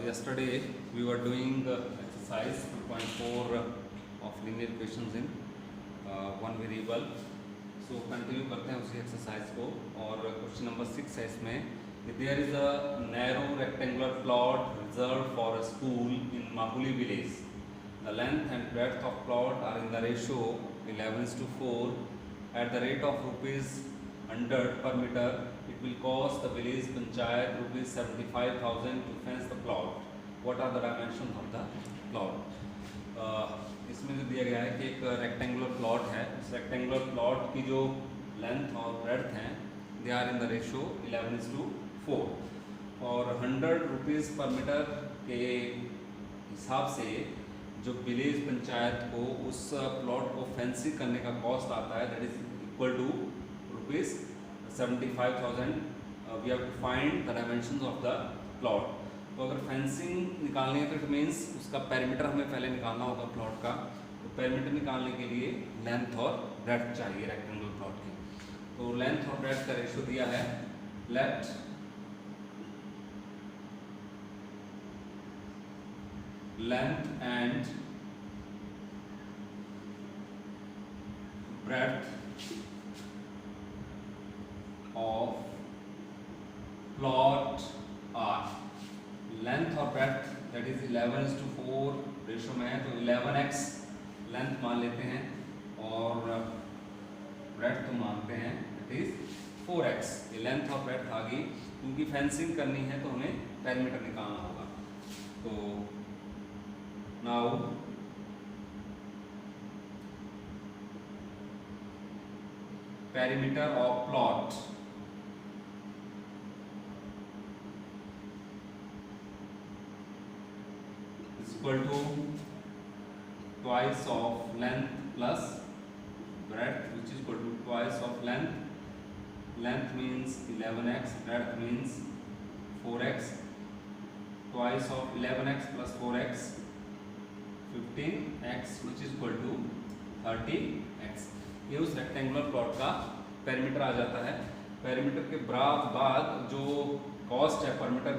yesterday we were doing exercise 2.4 of linear equations in one variable. So continue करते हैं उसी exercise को और क्वेश्चन नंबर 6 है इसमें. There is a narrow rectangular plot reserved for a school in Mahuli village. The length and breadth of plot are in the ratio 11:4. At the rate of rupees 100 per meter, it will cost the village panchayat rupees 75,000 to fence the plot. What are the dimensions of the plot? इसमें जो दिया गया है कि एक rectangular plot है. इस rectangular plot की जो लेंथ और ब्रेड्थ हैं they are in the ratio 11:4 और 100 रुपीज़ पर मीटर के हिसाब से जो विलेज पंचायत को उस प्लॉट को फेंसिंग करने का कॉस्ट आता है that is equal to rupees 75,000. We have to find the dimensions of the plot. तो अगर फेंसिंग निकालनी है तो इट मीन्स उसका पेरीमीटर हमें पहले निकालना होगा प्लॉट का. तो पेरीमीटर निकालने के लिए लेंथ और ब्रेड्थ चाहिए रेक्टेंगुलर प्लॉट की. तो लेंथ और ब्रेड्थ का रेशियो दिया है. Let length and breadth of plot are. Length और ब्रेड्थ दैट इज 11:4 रेशियो में है तो 11x लेंथ मान लेते हैं और ब्रेड्थ तो मानते हैं दैट इज 4x. ये लेंथ और ब्रेड्थ आ गई. क्योंकि फेंसिंग करनी है तो हमें पेरीमीटर निकालना होगा. तो now perimeter of plot equal to twice of length plus breadth, which is equal to twice of length. Length means 11x, breadth means 4x. Twice of 11x plus 4x 15x, which is equal to 30x. ये उस rectangular plot का perimeter आ जाता है. Perimeter के बाद जो cost है पर मीटर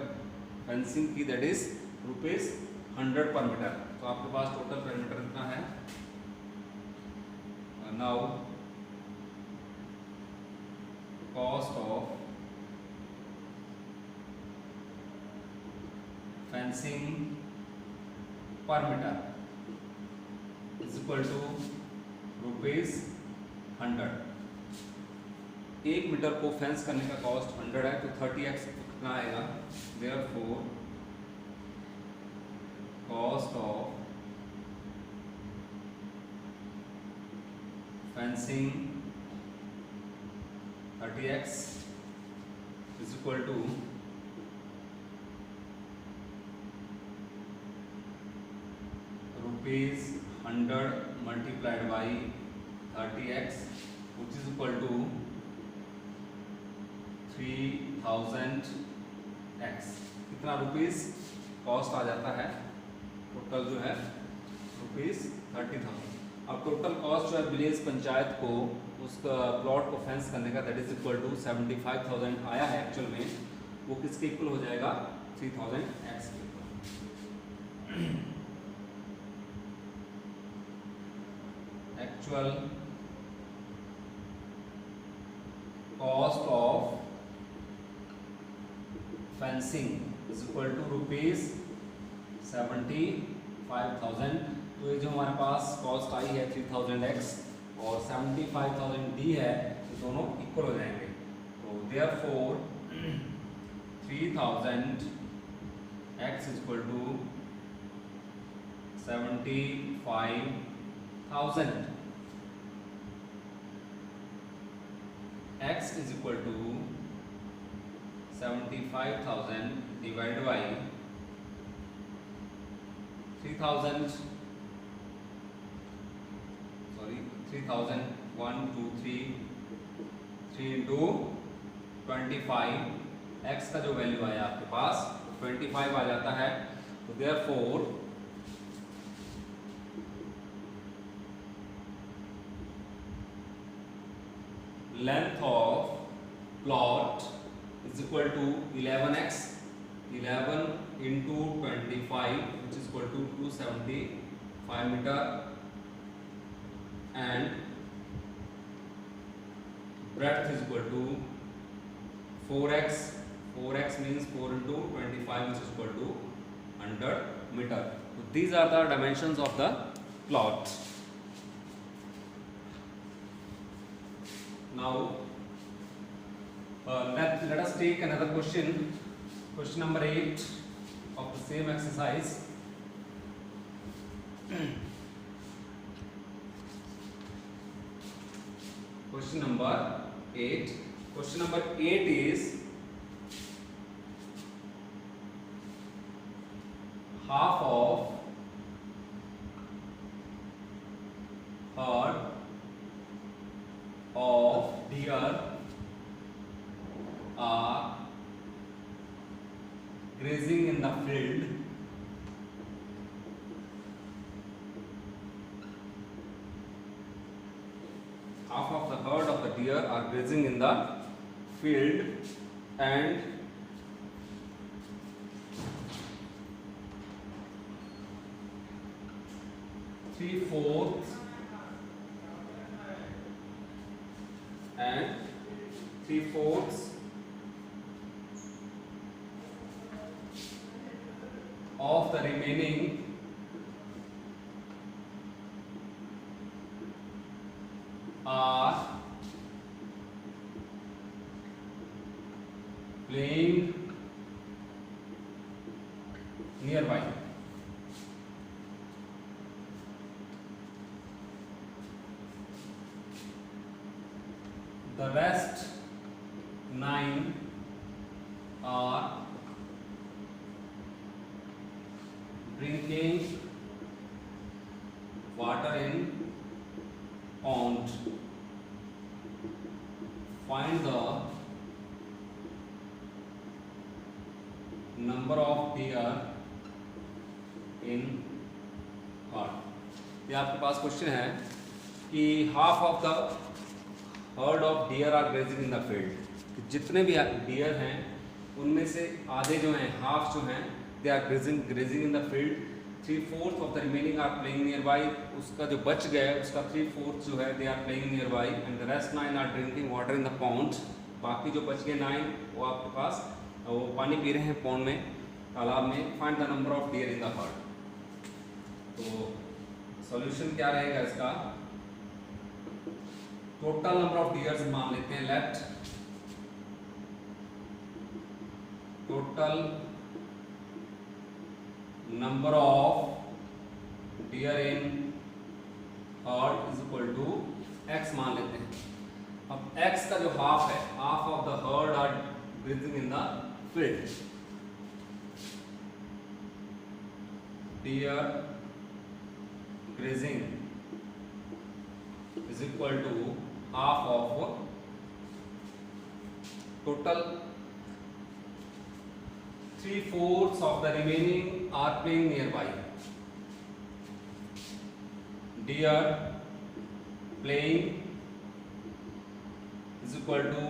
फेंसिंग की दैट इज रुपीज़ 100 पर मीटर. तो आपके पास टोटल पेरीमीटर कितना है. Now cost of fencing per metre is equal to rupees 100. 1 metre को फेंस करने का कॉस्ट 100 है तो 30x कितना आएगा. Therefore cost of fencing 30x is equal to rupees 100 multiplied by 30x, which is equal to 3000x. कितना rupees cost आ जाता है. टोटल जो है रुपीज़ 30,000. अब टोटल कॉस्ट जो है विलेज पंचायत को उसका प्लॉट को फेंस करने का दैट इज इक्वल टू 75,000 आया है एक्चुअल में. वो किसके इक्वल हो जाएगा 3000x के equal. Actual cost of fencing is equal to rupees 75,000. तो ये जो हमारे पास कॉस्ट आई है 3000x और 75,000 है तो दोनों इक्वल हो जाएंगे. तो therefore 3000x is equal to 75,000. x is equal to 75,000 divide by 3000 1 2 3 into 25. x का जो वैल्यू आया आपके पास 25 आ जाता है. तो therefore length of plot is equal to 11x 11 into 25 which is equal to 275 meter, and breadth is equal to 4x. 4x means 4 into 25 which is equal to 100 meter. So these are the dimensions of the plot. Now let us take another question. Question number 8 of the same exercise. Question number 8. Question number 8 is half of herd of deer are grazing in the field. Half of the herd of the deer are grazing in the field, and three-fourths of the remaining are playing nearby. The rest 9 are drinking water in pond. Find the number of deer in herd. ये आपके पास question है कि half of the herd of deer are grazing in the field. जितने भी dear हैं उनमें से आधे जो हैं, हाफ जो हैं, they are grazing in the field. 3/4 of the remaining are playing nearby. उसका जो बच गया उसका 3/4 जो है they are playing nearby, and the rest 9 are drinking water in the pond. बाकी जो बच गए 9 वो आपके पास वो पानी पी रहे हैं पॉन्ड में, तालाब में. Find the number of deer in the heard. तो सॉल्यूशन क्या रहेगा इसका? टोटल नंबर ऑफ डियर्स मान लेते हैं. Let total number of deer in herd is equal to x मान लेते हैं. अब x का जो हाफ है, half of the herd are grazing in the field. Deer grazing is equal to half of total. 3/4 of the remaining are playing nearby. Deer playing is equal to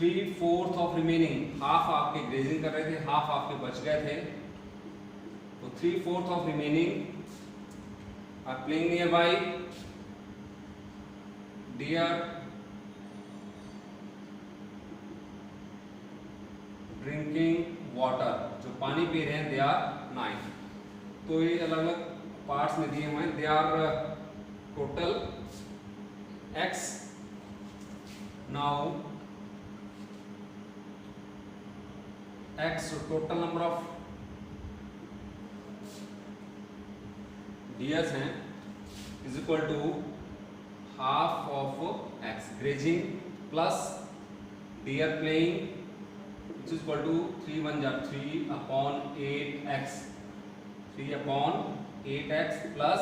3/4 of remaining. Half आपके grazing कर रहे थे, half आपके बच गए थे, तो 3/4 of remaining are playing nearby. Deer drinking water, जो पानी पी रहे हैं they are 9. तो ये अलग अलग पार्ट्स में दिए हुए हैं. they are total x. now x total number of deers हैं is equal to half of x grazing plus deer playing which is equal to 3 1 जा 3/8x 3/8x plus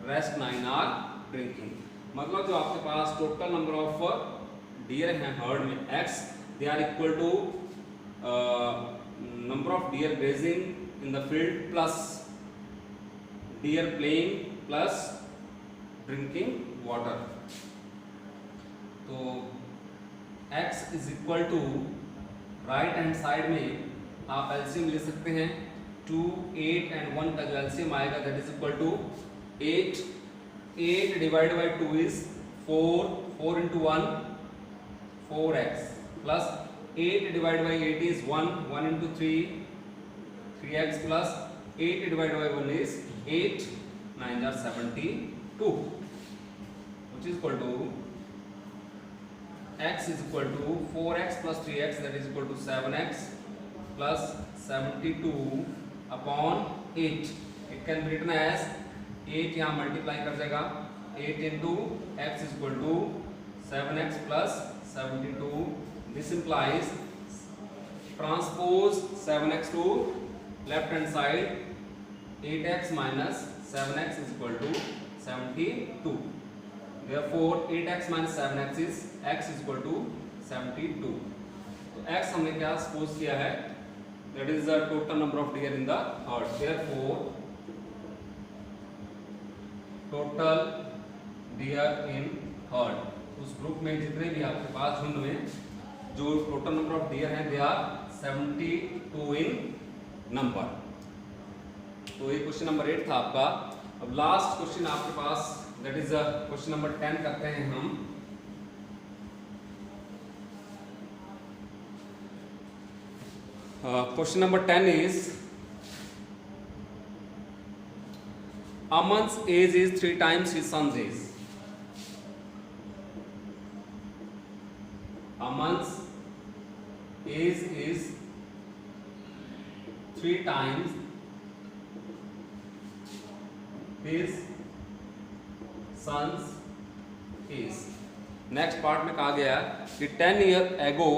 rest 9 are drinking. मतलब जो आपके पास टोटल नंबर ऑफ डियर हैं herd में x, they are equal to number of deer grazing in the field plus deer playing plus drinking water. तो x is equal to right hand side में आप LCM ले सकते हैं। 2, 8 and 1 का जो एलसीएम आएगा that is equal to 8। 8 divide by 2 is 4, 4 into 1 4x plus 8 divide by 8 is 1, 1 into 3 3x plus 8 divide by 1 is 8, 9 are 72 which is equal to x is equal to 4x plus 3x that is equal to 7x plus 72 upon 8. It can be written as 8 यहाँ multiply कर जाएगा 8 into x is equal to 7x plus 72. This implies transpose 7x to left hand side. 8x minus 7x is equal to 72. Therefore 8x minus 7x is x is equal to 72. तो x हमने क्या suppose किया है, that is the total number of deer in the herd. Therefore total deer in herd, उस group में जितने भी आपके पास झुंड में जो टोटल नंबर ऑफ डियर हैं they are 72 in number. तो ये क्वेश्चन नंबर 8 था आपका। अब लास्ट क्वेश्चन आपके पास दैट इज क्वेश्चन नंबर 10 करते हैं हम। Question number 10 is Aman's age is 3 times his son's age. Aman's age is 3 times his son's age. Next part में कहा गया कि 10 years ago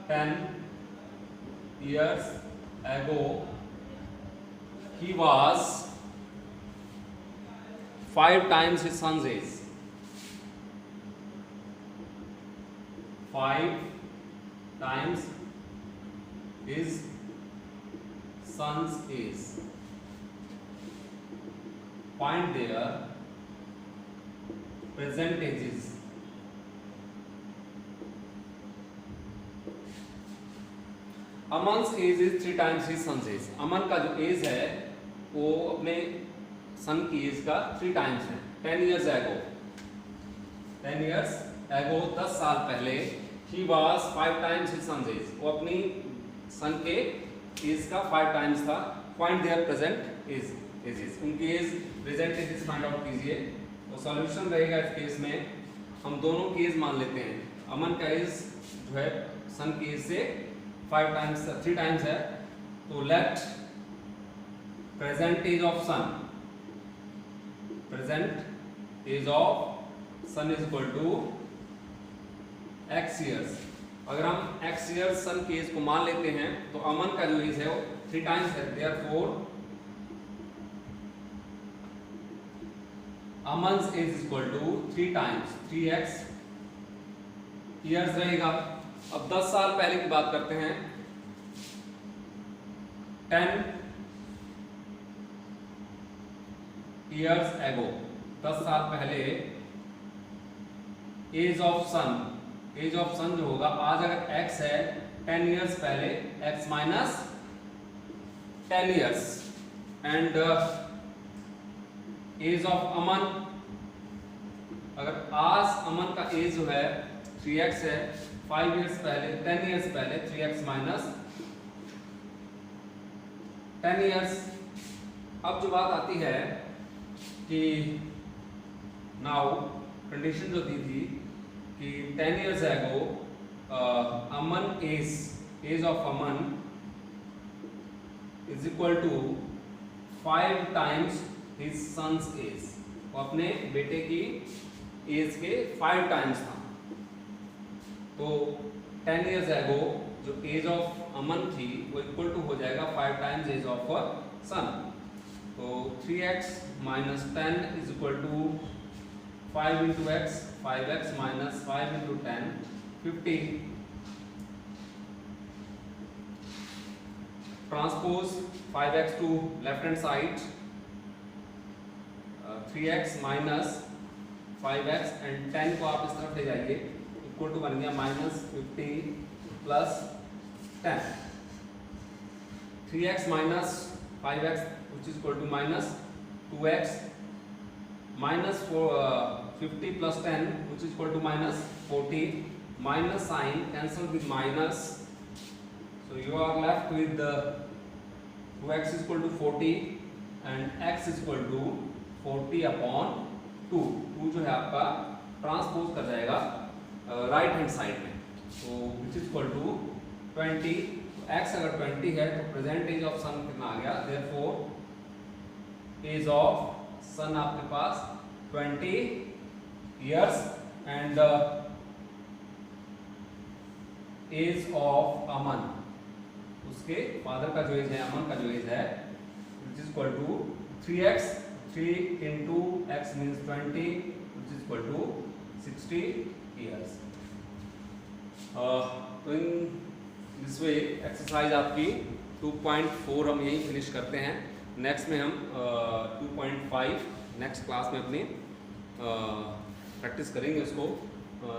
10 years ago he was 5 times his son's age. 5 times his son's age. Find their percentages. Aman's age is 3 times his son's age. अमन का जो age है वो अपने सन की एज का 3 टाइम्स है। 10 years ago 10 साल पहले he was 5 times his son's age. वो अपनी सन के एज का 5 टाइम्स था। Find their present एजेस, उनकी age present ages find out कीजिए। तो सॉल्यूशन रहेगा इस केस में हम दोनों की एज मान लेते हैं। अमन का एज जो है सन की एज से 3 टाइम्स है, तो let present age of son, present age of son is equal to x years. अगर हम x ईयर्स सन की एज को मान लेते हैं तो अमन का जो एज है वो 3 टाइम्स है। Therefore Aman's age is equal to 3 times 3x years रहेगा। अब 10 साल पहले की बात करते हैं। 10 years ago 10 साल पहले एज ऑफ सन जो होगा, आज अगर x है 10 years पहले x minus 10 years and age of Aman, अगर आज अमन का एज जो है 3x है 5 years पहले 10 years पहले 3x माइनस 10 years। अब जो बात आती है कि नाउ कंडीशन जो दी थी कि 10 years ago Aman age of Aman is equal to 5 times his son's age। वो अपने बेटे की एज के 5 टाइम्स था। तो 10 years ago जो एज ऑफ अमन थी वो इक्वल टू हो जाएगा 5 टाइम्स एज ऑफ सन। तो 3x minus 10 is equal to 5 into x, 5x minus 5 into 10 50। Transpose 5x to left hand side, 3x minus 5x and 10 को आप इस तरफ ले जाइए इक्वल टू बन गया -50 plus 10, 3x minus 5x which is equal to -2x, minus 50 plus 10 which is equal to -40, minus sign cancel with minus, so you are left with the 2x is equal to 40 and x is equal to 40 upon 2, 2 जो है आपका transpose कर जाएगा right hand side में, तो which is equal to 20, x अगर 20 है तो प्रेजेंट एज ऑफ सन कितना आ गया, देयरफॉर एज ऑफ सन आपके पास 20 years एंड एज ऑफ अमन, उसके फादर का जो एज है, अमन का जो एज है, which is equal to 3x, 3 into x means 20 which is equal to 60 years. तो इन दिस वे एक्सरसाइज आपकी 2.4 हम यही फिनिश करते हैं। नेक्स्ट में हम 2.5 नेक्स्ट क्लास में अपनी प्रैक्टिस करेंगे उसको।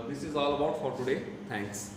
This is all about for today, thanks.